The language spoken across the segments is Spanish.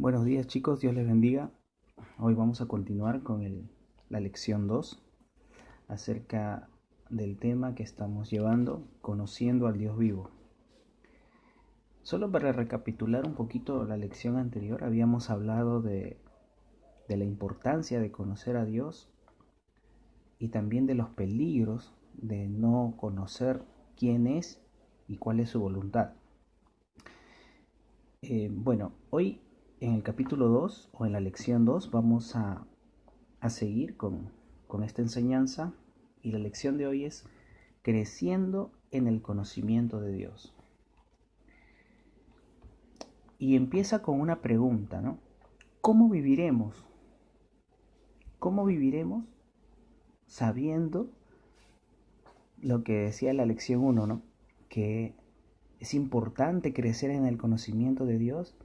Buenos días chicos, Dios les bendiga. Hoy vamos a continuar con la lección 2 acerca del tema que estamos llevando, conociendo al Dios vivo. Solo para recapitular un poquito la lección anterior, habíamos hablado de la importancia de conocer a Dios y también de los peligros de no conocer quién es y cuál es su voluntad. Hoy en el capítulo 2 o en la lección 2 vamos a seguir con esta enseñanza, y la lección de hoy es creciendo en el conocimiento de Dios. Y empieza con una pregunta, ¿no? ¿Cómo viviremos? ¿Cómo viviremos sabiendo lo que decía la lección 1, ¿no? Que es importante crecer en el conocimiento de Dios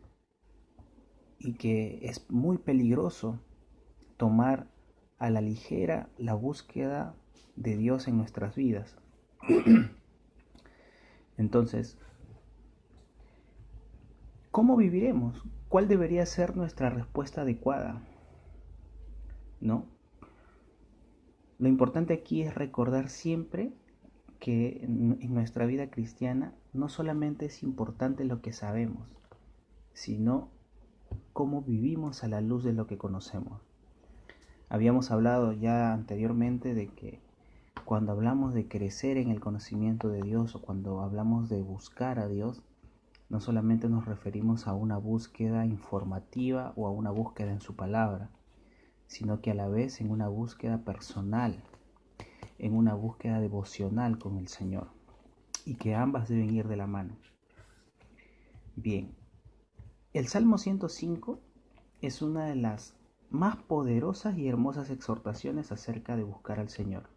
y que es muy peligroso tomar a la ligera la búsqueda de Dios en nuestras vidas. Entonces, ¿cómo viviremos? ¿Cuál debería ser nuestra respuesta adecuada? ¿No? Lo importante aquí es recordar siempre que en nuestra vida cristiana no solamente es importante lo que sabemos, sino cómo vivimos a la luz de lo que conocemos. Habíamos hablado ya anteriormente de que cuando hablamos de crecer en el conocimiento de Dios o cuando hablamos de buscar a Dios, no solamente nos referimos a una búsqueda informativa o a una búsqueda en su palabra, sino que a la vez en una búsqueda personal, en una búsqueda devocional con el Señor, y que ambas deben ir de la mano. Bien, el Salmo 105 es una de las más poderosas y hermosas exhortaciones acerca de buscar al Señor.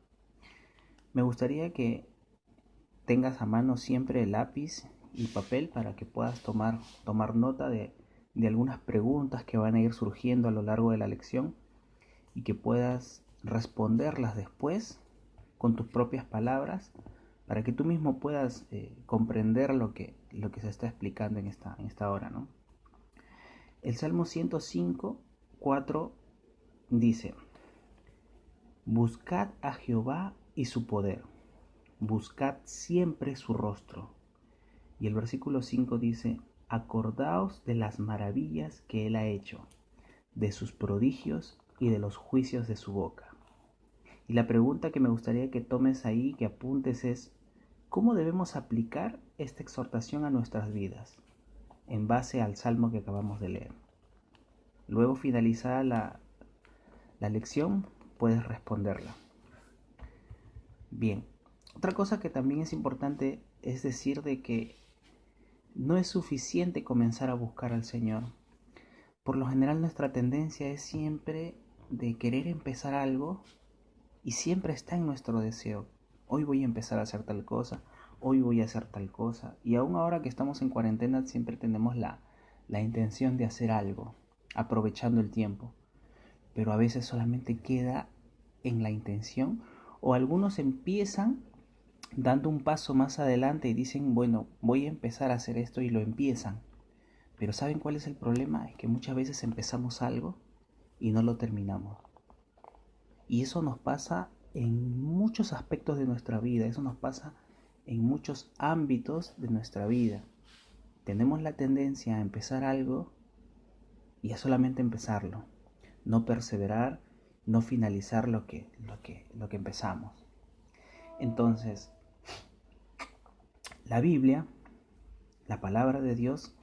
Me gustaría que tengas a mano siempre el lápiz y papel para que puedas tomar nota de algunas preguntas que van a ir surgiendo a lo largo de la lección y que puedas responderlas después con tus propias palabras para que tú mismo puedas comprender lo que se está explicando en esta hora, ¿no? El Salmo 105, 4 dice: Buscad a Jehová y su poder, buscad siempre su rostro. Y el versículo 5 dice: Acordaos de las maravillas que él ha hecho, de sus prodigios y de los juicios de su boca. Y la pregunta que me gustaría que tomes ahí, que apuntes es: ¿cómo debemos aplicar esta exhortación a nuestras vidas en base al salmo que acabamos de leer? Luego, finalizada la lección, puedes responderla. Bien, otra cosa que también es importante es decir de que no es suficiente comenzar a buscar al Señor. Por lo general nuestra tendencia es siempre de querer empezar algo y siempre está en nuestro deseo. Hoy voy a empezar a hacer tal cosa, hoy voy a hacer tal cosa. Y aún ahora que estamos en cuarentena siempre tenemos la intención de hacer algo, aprovechando el tiempo. Pero a veces solamente queda en la intención, o algunos empiezan dando un paso más adelante y dicen, bueno, voy a empezar a hacer esto, y lo empiezan. Pero ¿saben cuál es el problema? Es que muchas veces empezamos algo y no lo terminamos. Y eso nos pasa en muchos aspectos de nuestra vida, eso nos pasa en muchos ámbitos de nuestra vida. Tenemos la tendencia a empezar algo y a solamente empezarlo, no perseverar, no finalizar lo que empezamos. Entonces, la Biblia, la palabra de Dios,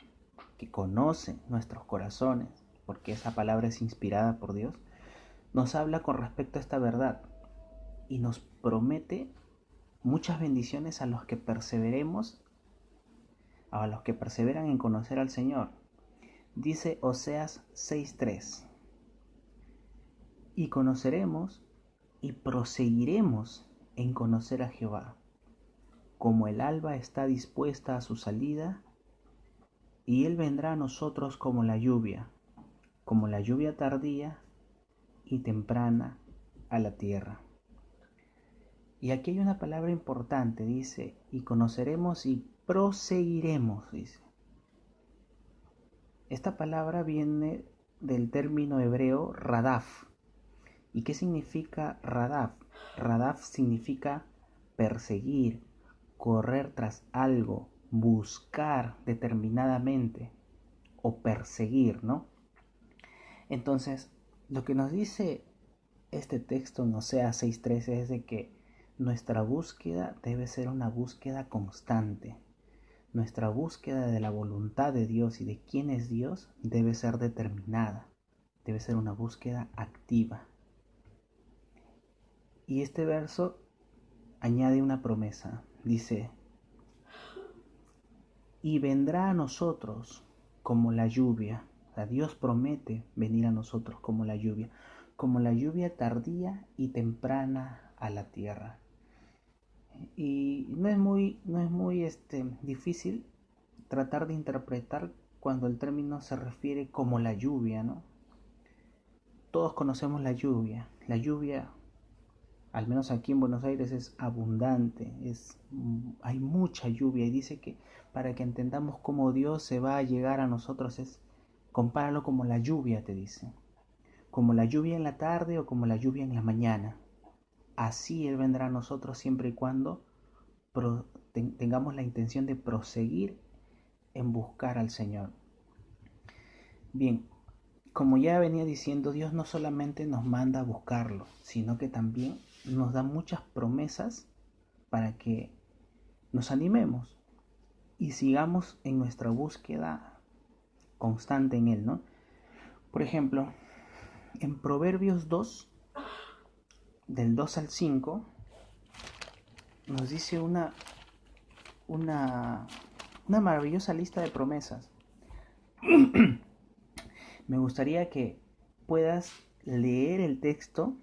que conoce nuestros corazones, porque esa palabra es inspirada por Dios, nos habla con respecto a esta verdad y nos promete muchas bendiciones a los que perseveremos, a los que perseveran en conocer al Señor. Dice Oseas 6:3: y conoceremos y proseguiremos en conocer a Jehová, como el alba está dispuesta a su salida, y él vendrá a nosotros como la lluvia tardía y temprana a la tierra. Y aquí hay una palabra importante, dice, y conoceremos y proseguiremos, dice. Esta palabra viene del término hebreo radaf. ¿Y qué significa radaf? Radaf significa perseguir, correr tras algo, buscar determinadamente o perseguir, ¿no? Entonces, lo que nos dice este texto en Oseas 6:13 es de que nuestra búsqueda debe ser una búsqueda constante. Nuestra búsqueda de la voluntad de Dios y de quién es Dios debe ser determinada, debe ser una búsqueda activa. Y este verso añade una promesa, dice, y vendrá a nosotros como la lluvia. O sea, Dios promete venir a nosotros como la lluvia tardía y temprana a la tierra. Y no es muy difícil tratar de interpretar cuando el término se refiere como la lluvia, ¿no? Todos conocemos la lluvia. La lluvia, al menos aquí en Buenos Aires, es abundante, hay mucha lluvia, y dice que para que entendamos cómo Dios se va a llegar a nosotros compáralo como la lluvia, te dice, como la lluvia en la tarde o como la lluvia en la mañana. Así Él vendrá a nosotros siempre y cuando tengamos la intención de proseguir en buscar al Señor. Bien, como ya venía diciendo, Dios no solamente nos manda a buscarlo, sino que también nos da muchas promesas para que nos animemos y sigamos en nuestra búsqueda constante en Él, ¿no? Por ejemplo, en Proverbios 2, del 2 al 5, nos dice una, una maravillosa lista de promesas. Me gustaría que puedas leer el texto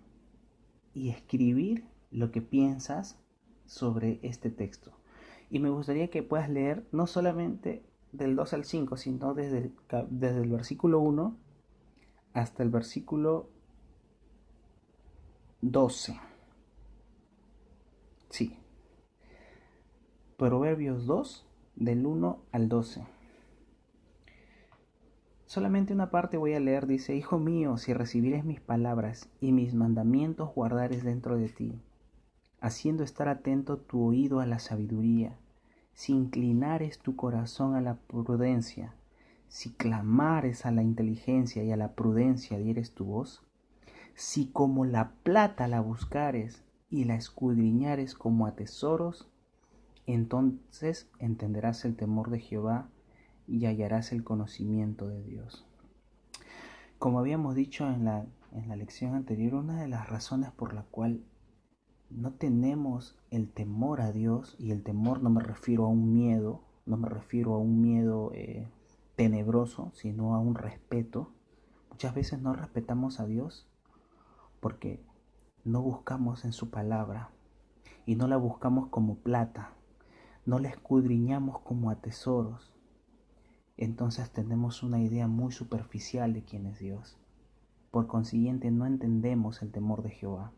y escribir lo que piensas sobre este texto. Y me gustaría que puedas leer no solamente del 2 al 5, sino desde el versículo 1 hasta el versículo 12. Sí, Proverbios 2, del 1 al 12. Solamente una parte voy a leer, dice, Hijo mío, si recibieres mis palabras y mis mandamientos guardares dentro de ti, haciendo estar atento tu oído a la sabiduría, si inclinares tu corazón a la prudencia, si clamares a la inteligencia y a la prudencia dieres tu voz, si como la plata la buscares y la escudriñares como a tesoros, entonces entenderás el temor de Jehová y hallarás el conocimiento de Dios. Como habíamos dicho en la lección anterior, una de las razones por la cual no tenemos el temor a Dios, y el temor no me refiero a un miedo, no me refiero a un miedo tenebroso, sino a un respeto. Muchas veces no respetamos a Dios porque no buscamos en su palabra y no la buscamos como plata, no la escudriñamos como a tesoros. Entonces tenemos una idea muy superficial de quién es Dios. Por consiguiente, no entendemos el temor de Jehová,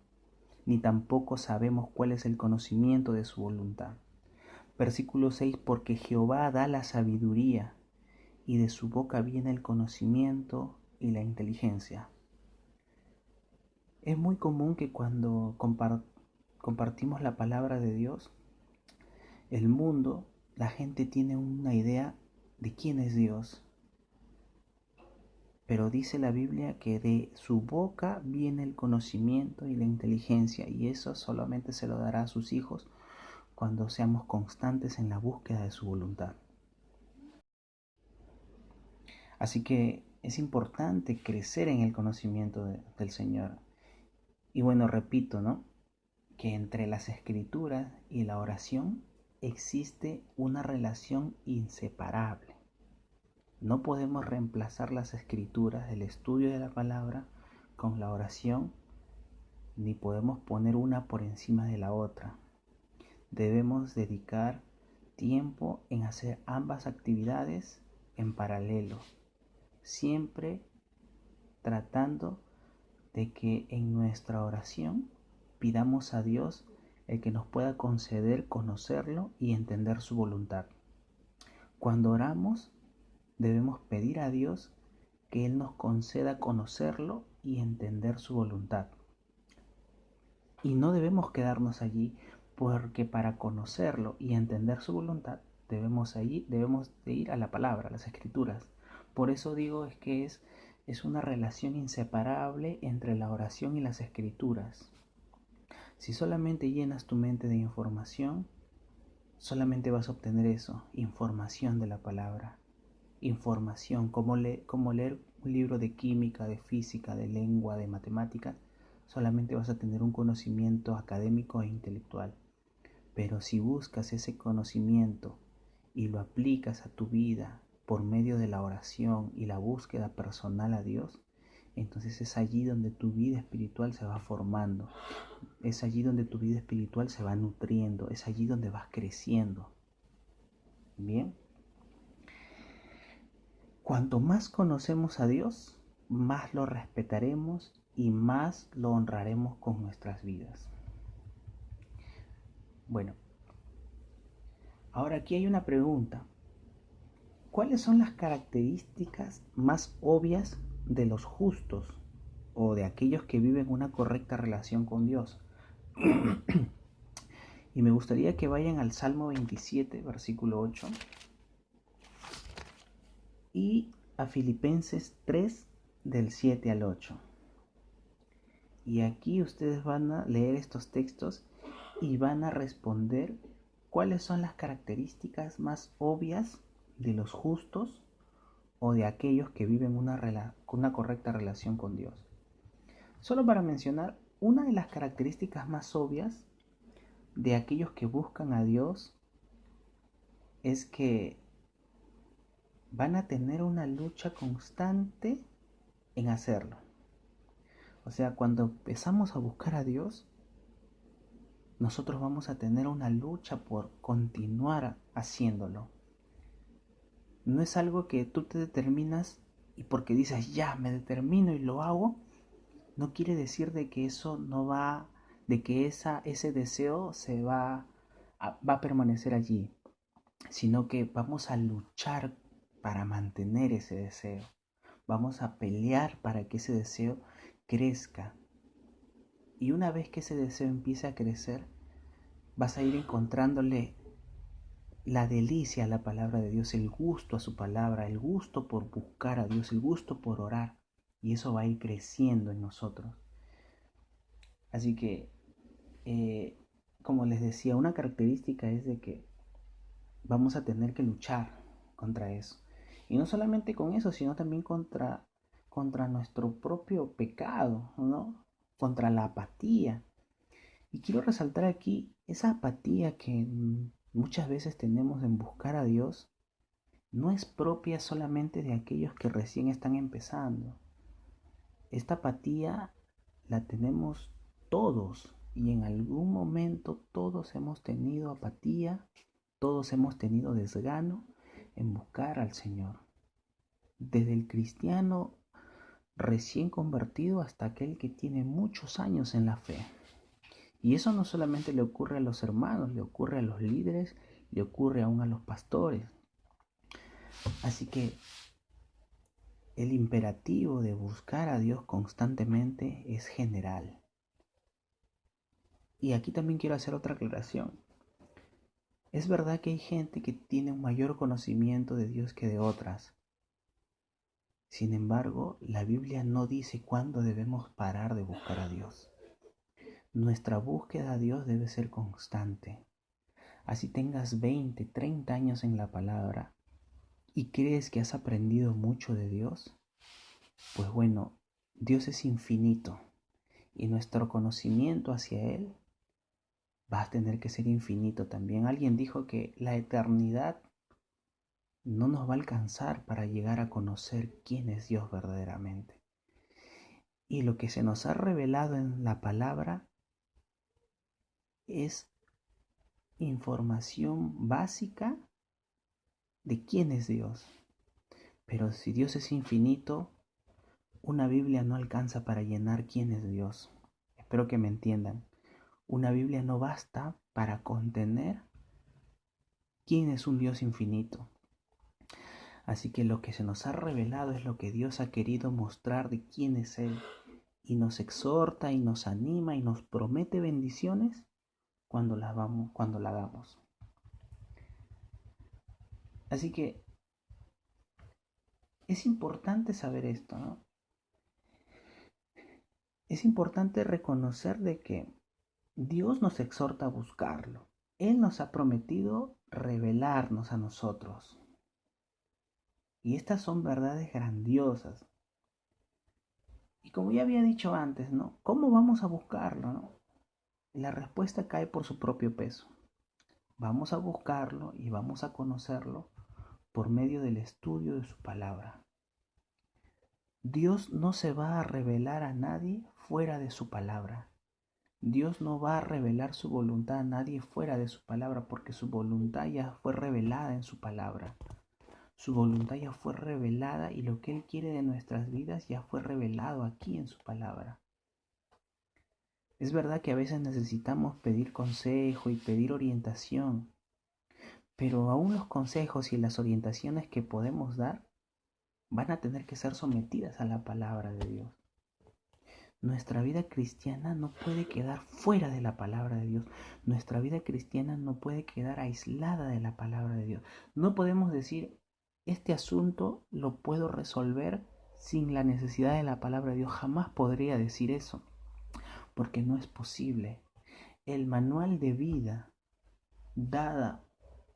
ni tampoco sabemos cuál es el conocimiento de su voluntad. Versículo 6, porque Jehová da la sabiduría, y de su boca viene el conocimiento y la inteligencia. Es muy común que cuando compartimos la palabra de Dios, el mundo, la gente tiene una idea de quién es Dios. Pero dice la Biblia que de su boca viene el conocimiento y la inteligencia, y eso solamente se lo dará a sus hijos cuando seamos constantes en la búsqueda de su voluntad. Así que es importante crecer en el conocimiento del Señor. Y bueno, repito, ¿no? Que entre las escrituras y la oración existe una relación inseparable. No podemos reemplazar las escrituras, el estudio de la palabra, con la oración, ni podemos poner una por encima de la otra. Debemos dedicar tiempo en hacer ambas actividades en paralelo, siempre tratando de que en nuestra oración pidamos a Dios el que nos pueda conceder conocerlo y entender su voluntad. Cuando oramos, debemos pedir a Dios que Él nos conceda conocerlo y entender su voluntad. Y no debemos quedarnos allí, porque para conocerlo y entender su voluntad debemos de ir a la palabra, a las escrituras. Por eso digo es que es una relación inseparable entre la oración y las escrituras. Si solamente llenas tu mente de información, solamente vas a obtener eso, información de la palabra. Información, como leer un libro de química, de física, de lengua, de matemáticas, solamente vas a tener un conocimiento académico e intelectual. Pero si buscas ese conocimiento y lo aplicas a tu vida por medio de la oración y la búsqueda personal a Dios, entonces es allí donde tu vida espiritual se va formando, es allí donde tu vida espiritual se va nutriendo, es allí donde vas creciendo. Bien, cuanto más conocemos a Dios, más lo respetaremos y más lo honraremos con nuestras vidas. Bueno, ahora aquí hay una pregunta. ¿Cuáles son las características más obvias de los justos o de aquellos que viven una correcta relación con Dios? Y me gustaría que vayan al Salmo 27, versículo 8, y a Filipenses 3, del 7 al 8. Y aquí ustedes van a leer estos textos y van a responder cuáles son las características más obvias de los justos o de aquellos que viven una correcta relación con Dios. Solo para mencionar, una de las características más obvias de aquellos que buscan a Dios es que van a tener una lucha constante en hacerlo. O sea, cuando empezamos a buscar a Dios, nosotros vamos a tener una lucha por continuar haciéndolo. No es algo que tú te determinas y porque dices, ya, me determino y lo hago, no quiere decir de que eso no va, de que ese deseo va a permanecer allí, sino que vamos a luchar para mantener ese deseo. Vamos a pelear para que ese deseo crezca. Y una vez que ese deseo empiece a crecer, vas a ir encontrándole la delicia a la palabra de Dios, el gusto a su palabra, el gusto por buscar a Dios, el gusto por orar. Y eso va a ir creciendo en nosotros. Así que, como les decía, una característica es de que vamos a tener que luchar contra eso. Y no solamente con eso, sino también contra nuestro propio pecado, ¿no? Contra la apatía. Y quiero resaltar aquí esa apatía que muchas veces tenemos en buscar a Dios, no es propia solamente de aquellos que recién están empezando. Esta apatía la tenemos todos y en algún momento todos hemos tenido apatía, todos hemos tenido desgano en buscar al Señor. Desde el cristiano recién convertido hasta aquel que tiene muchos años en la fe. Y eso no solamente le ocurre a los hermanos, le ocurre a los líderes, le ocurre aún a los pastores. Así que el imperativo de buscar a Dios constantemente es general. Y aquí también quiero hacer otra aclaración. Es verdad que hay gente que tiene un mayor conocimiento de Dios que de otras. Sin embargo, la Biblia no dice cuándo debemos parar de buscar a Dios. Nuestra búsqueda a Dios debe ser constante. Así tengas 20, 30 años en la palabra y crees que has aprendido mucho de Dios, pues bueno, Dios es infinito y nuestro conocimiento hacia Él va a tener que ser infinito también. Alguien dijo que la eternidad no nos va a alcanzar para llegar a conocer quién es Dios verdaderamente. Y lo que se nos ha revelado en la palabra es información básica de quién es Dios. Pero si Dios es infinito, una Biblia no alcanza para llenar quién es Dios. Espero que me entiendan. Una Biblia no basta para contener quién es un Dios infinito. Así que lo que se nos ha revelado es lo que Dios ha querido mostrar de quién es Él. Y nos exhorta y nos anima y nos promete bendiciones cuando la hagamos. Así que es importante saber esto, ¿no? Es importante reconocer de que Dios nos exhorta a buscarlo. Él nos ha prometido revelarnos a nosotros. Y estas son verdades grandiosas. Y como ya había dicho antes, ¿no? ¿Cómo vamos a buscarlo, no? La respuesta cae por su propio peso. Vamos a buscarlo y vamos a conocerlo por medio del estudio de su palabra. Dios no se va a revelar a nadie fuera de su palabra. Dios no va a revelar su voluntad a nadie fuera de su palabra, porque su voluntad ya fue revelada en su palabra. Su voluntad ya fue revelada y lo que Él quiere de nuestras vidas ya fue revelado aquí en su palabra. Es verdad que a veces necesitamos pedir consejo y pedir orientación, pero aún los consejos y las orientaciones que podemos dar van a tener que ser sometidas a la palabra de Dios. Nuestra vida cristiana no puede quedar fuera de la palabra de Dios. Nuestra vida cristiana no puede quedar aislada de la palabra de Dios. No podemos decir, este asunto lo puedo resolver sin la necesidad de la palabra de Dios. Jamás podría decir eso, porque no es posible. El manual de vida dada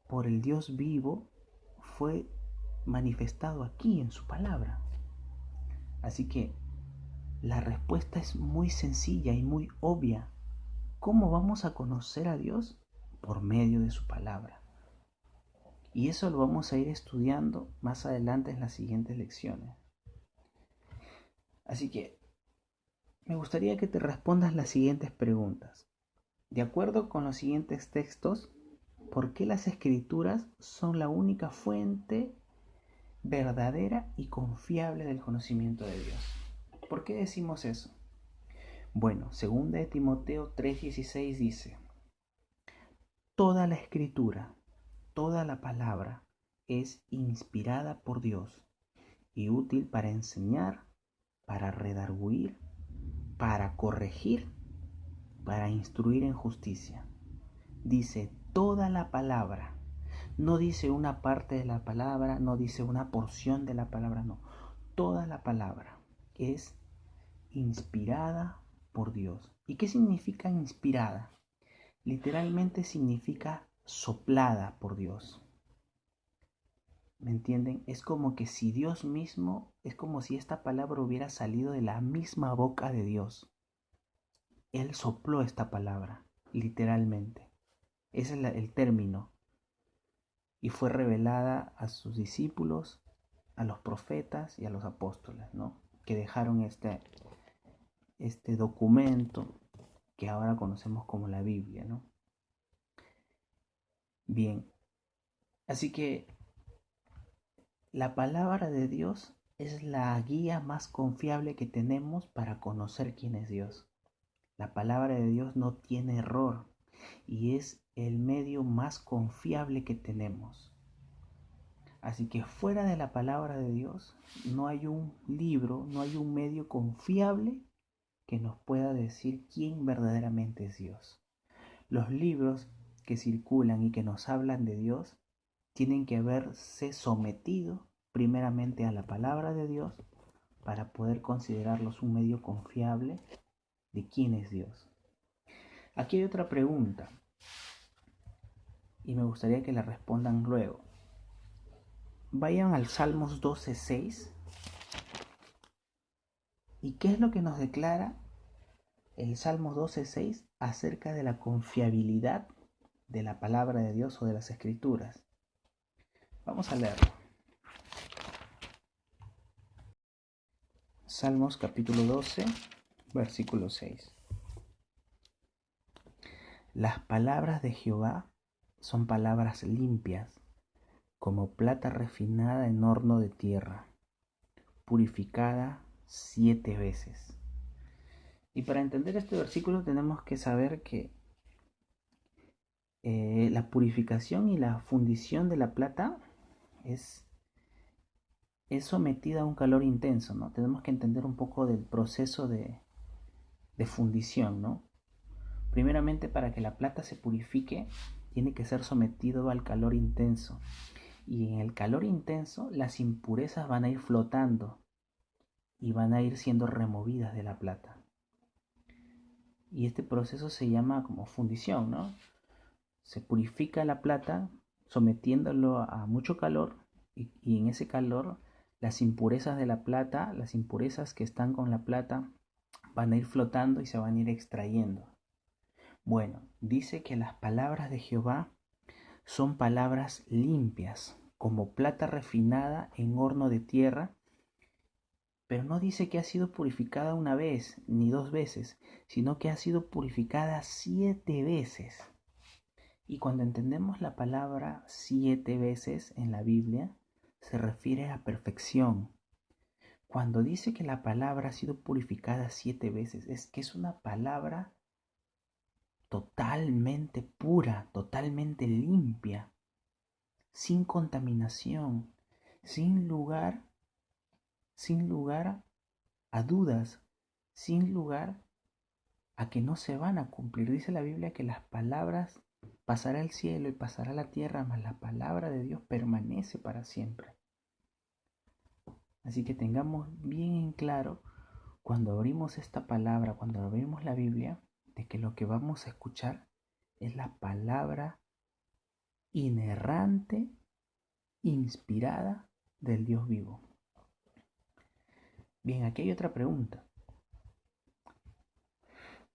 por el Dios vivo fue manifestado aquí en su palabra. Así que la respuesta es muy sencilla y muy obvia. ¿Cómo vamos a conocer a Dios? Por medio de su palabra. Y eso lo vamos a ir estudiando más adelante en las siguientes lecciones. Así que me gustaría que te respondas las siguientes preguntas. De acuerdo con los siguientes textos, ¿por qué las escrituras son la única fuente verdadera y confiable del conocimiento de Dios? ¿Por qué decimos eso? Bueno, 2 de Timoteo 3:16 dice, toda la escritura, toda la palabra es inspirada por Dios y útil para enseñar, para redarguir, para corregir, para instruir en justicia. Dice toda la palabra, no dice una parte de la palabra, no dice una porción de la palabra, no. Toda la palabra es inspirada por Dios. ¿Y qué significa inspirada? Literalmente significa soplada por Dios. ¿Me entienden? Es como que si Dios mismo, es como si esta palabra hubiera salido de la misma boca de Dios. Él sopló esta palabra, literalmente. Ese es el término. Y fue revelada a sus discípulos, a los profetas y a los apóstoles, ¿no? Que dejaron este documento que ahora conocemos como la Biblia, ¿no? Bien, así que la palabra de Dios es la guía más confiable que tenemos para conocer quién es Dios. La palabra de Dios no tiene error y es el medio más confiable que tenemos. Así que fuera de la palabra de Dios no hay un libro, no hay un medio confiable que nos pueda decir quién verdaderamente es Dios. Los libros que circulan y que nos hablan de Dios tienen que haberse sometido primeramente a la palabra de Dios para poder considerarlos un medio confiable de quién es Dios. Aquí hay otra pregunta y me gustaría que la respondan luego. Vayan al Salmos 12:6. ¿Y qué es lo que nos declara el Salmos 12:6 acerca de la confiabilidad de la palabra de Dios o de las Escrituras? Vamos a leerlo. Salmos capítulo 12, versículo 6. Las palabras de Jehová son palabras limpias, como plata refinada en horno de tierra, purificada 7 veces. Y para entender este versículo tenemos que saber que la purificación y la fundición de la plata es es sometida a un calor intenso, ¿no? Tenemos que entender un poco del proceso de fundición, ¿no? Primeramente, para que la plata se purifique, tiene que ser sometido al calor intenso. Y en el calor intenso, las impurezas van a ir flotando y van a ir siendo removidas de la plata. Y este proceso se llama como fundición, ¿no? Se purifica la plata sometiéndolo a mucho calor y en ese calor las impurezas de la plata, las impurezas que están con la plata, van a ir flotando y se van a ir extrayendo. Bueno, dice que las palabras de Jehová son palabras limpias, como plata refinada en horno de tierra, pero no dice que ha sido purificada una vez ni dos veces, sino que ha sido purificada 7 veces. Y cuando entendemos la palabra 7 veces en la Biblia, se refiere a perfección. Cuando dice que la palabra ha sido purificada 7 veces, es que es una palabra totalmente pura, totalmente limpia, sin contaminación, sin lugar, sin lugar a dudas, sin lugar a que no se van a cumplir. Dice la Biblia que las palabras pasará el cielo y pasará la tierra, mas la palabra de Dios permanece para siempre. Así que tengamos bien en claro cuando abrimos esta palabra, cuando abrimos la Biblia, de que lo que vamos a escuchar es la palabra inerrante, inspirada del Dios vivo. Bien, aquí hay otra pregunta.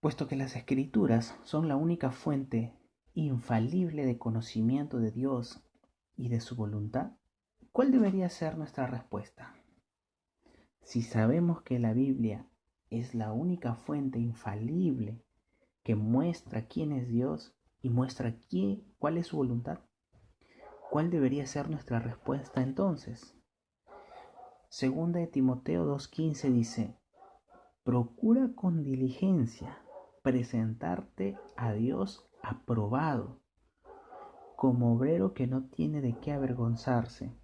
Puesto que las escrituras son la única fuente infalible de conocimiento de Dios y de su voluntad, ¿cuál debería ser nuestra respuesta? Si sabemos que la Biblia es la única fuente infalible que muestra quién es Dios y muestra cuál es su voluntad, ¿cuál debería ser nuestra respuesta entonces? Segunda de Timoteo 2:15 dice: procura con diligencia presentarte a Dios aprobado, como obrero que no tiene de qué avergonzarse,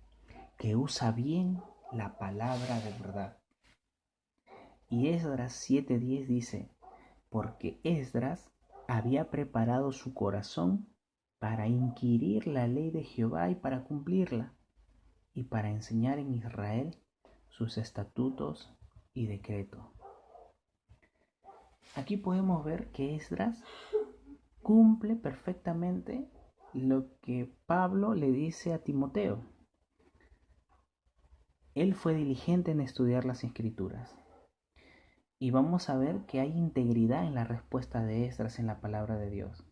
que usa bien la palabra de verdad. Y Esdras 7:10 dice: porque Esdras había preparado su corazón para inquirir la ley de Jehová y para cumplirla, y para enseñar en Israel sus estatutos y decretos. Aquí podemos ver que Esdras cumple perfectamente lo que Pablo le dice a Timoteo. Él fue diligente en estudiar las escrituras. Y vamos a ver que hay integridad en la respuesta de Esdras en la palabra de Dios.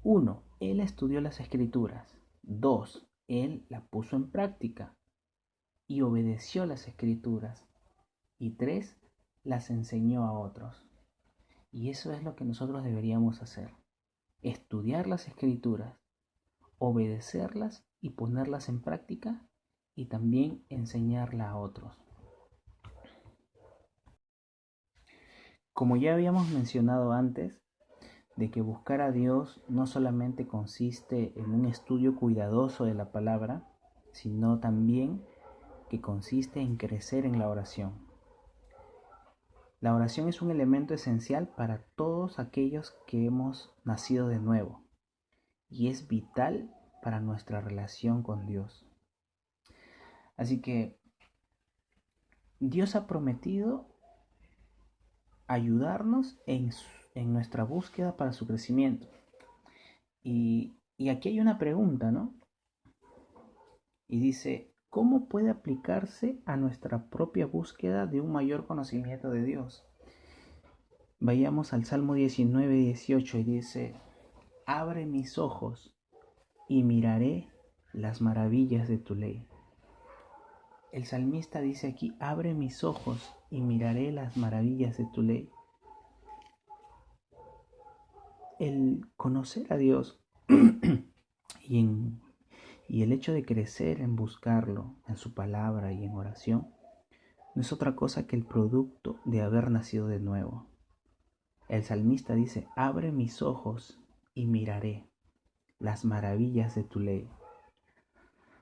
1. Él estudió las escrituras. 2. Él la puso en práctica y obedeció las escrituras. Y 3. Las enseñó a otros. Y eso es lo que nosotros deberíamos hacer. Estudiar las escrituras, obedecerlas y ponerlas en práctica, y también enseñarla a otros. Como ya habíamos mencionado antes, de que buscar a Dios no solamente consiste en un estudio cuidadoso de la palabra, sino también que consiste en crecer en la oración. La oración es un elemento esencial para todos aquellos que hemos nacido de nuevo y es vital para nuestra relación con Dios. Así que Dios ha prometido ayudarnos en nuestra búsqueda para su crecimiento. Y aquí hay una pregunta, ¿no? Y dice: ¿cómo puede aplicarse a nuestra propia búsqueda de un mayor conocimiento de Dios? Vayamos al Salmo 19:18 y dice: abre mis ojos y miraré las maravillas de tu ley. El salmista dice aquí: abre mis ojos y miraré las maravillas de tu ley. El conocer a Dios y el hecho de crecer en buscarlo, en su palabra y en oración, no es otra cosa que el producto de haber nacido de nuevo. El salmista dice: abre mis ojos y miraré las maravillas de tu ley.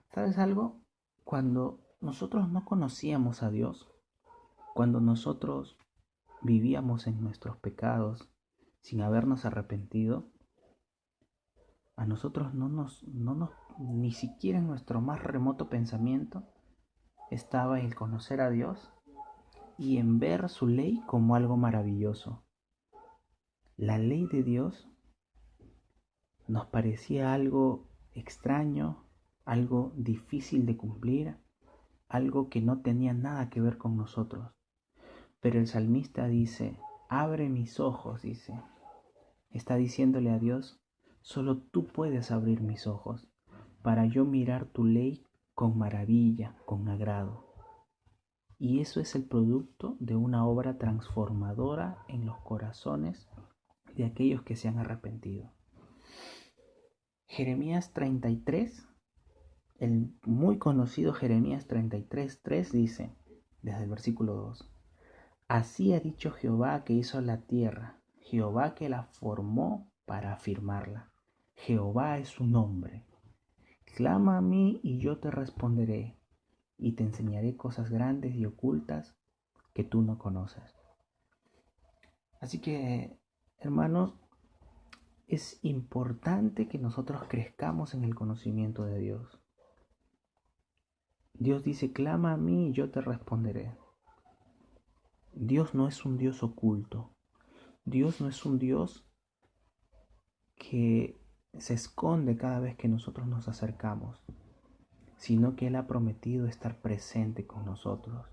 ¿Sabes algo? Cuando nosotros no conocíamos a Dios, cuando nosotros vivíamos en nuestros pecados sin habernos arrepentido, a nosotros ni siquiera en nuestro más remoto pensamiento estaba el conocer a Dios y en ver su ley como algo maravilloso. La ley de Dios nos parecía algo extraño, algo difícil de cumplir, algo que no tenía nada que ver con nosotros. Pero el salmista dice, abre mis ojos, dice. Está diciéndole a Dios, solo tú puedes abrir mis ojos para yo mirar tu ley con maravilla, con agrado. Y eso es el producto de una obra transformadora en los corazones de aquellos que se han arrepentido. Jeremías 33, el muy conocido Jeremías 33:3 dice, desde el versículo 2, así ha dicho Jehová que hizo la tierra, Jehová que la formó para afirmarla. Jehová es su nombre. Clama a mí y yo te responderé, y te enseñaré cosas grandes y ocultas que tú no conoces. Así que, hermanos, es importante que nosotros crezcamos en el conocimiento de Dios. Dios dice, clama a mí y yo te responderé. Dios no es un Dios oculto. Dios no es un Dios que se esconde cada vez que nosotros nos acercamos, sino que Él ha prometido estar presente con nosotros.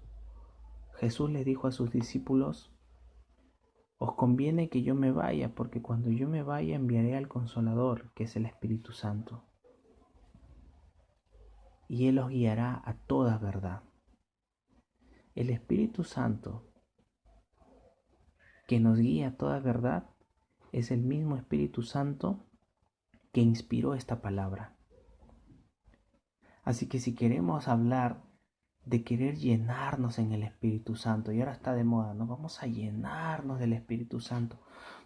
Jesús le dijo a sus discípulos, os conviene que yo me vaya, porque cuando yo me vaya enviaré al Consolador, que es el Espíritu Santo, y Él os guiará a toda verdad. El Espíritu Santo que nos guía a toda verdad es el mismo Espíritu Santo que inspiró esta palabra. Así que si queremos hablar de querer llenarnos en el Espíritu Santo, y ahora está de moda, ¿no? Vamos a llenarnos del Espíritu Santo,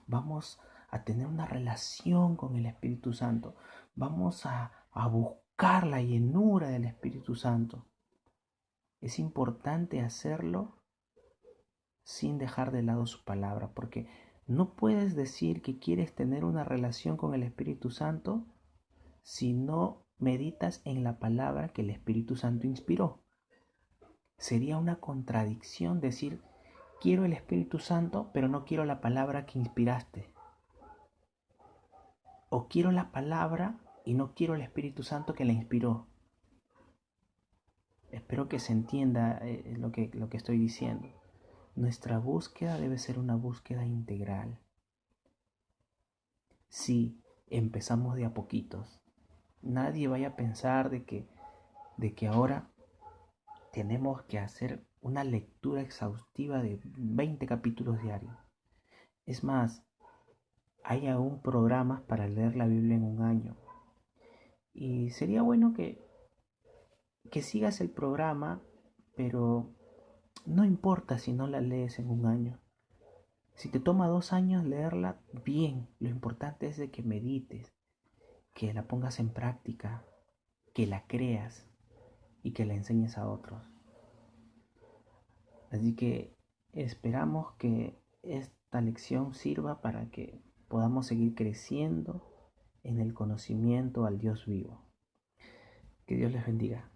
vamos a tener una relación con el Espíritu Santo, vamos a buscar la llenura del Espíritu Santo. Es importante hacerlo sin dejar de lado su palabra, porque no puedes decir que quieres tener una relación con el Espíritu Santo si no meditas en la palabra que el Espíritu Santo inspiró. Sería una contradicción decir, quiero el Espíritu Santo, pero no quiero la palabra que inspiraste. O quiero la palabra y no quiero el Espíritu Santo que la inspiró. Espero que se entienda lo que estoy diciendo. Nuestra búsqueda debe ser una búsqueda integral. Si empezamos de a poquitos, nadie vaya a pensar de que ahora tenemos que hacer una lectura exhaustiva de 20 capítulos diarios. Es más, hay aún programas para leer la Biblia en un año. Y sería bueno que sigas el programa, pero no importa si no la lees en un año. Si te toma 2 años leerla, bien. Lo importante es de que medites, que la pongas en práctica, que la creas y que la enseñes a otros. Así que esperamos que esta lección sirva para que podamos seguir creciendo en el conocimiento al Dios vivo. Que Dios les bendiga.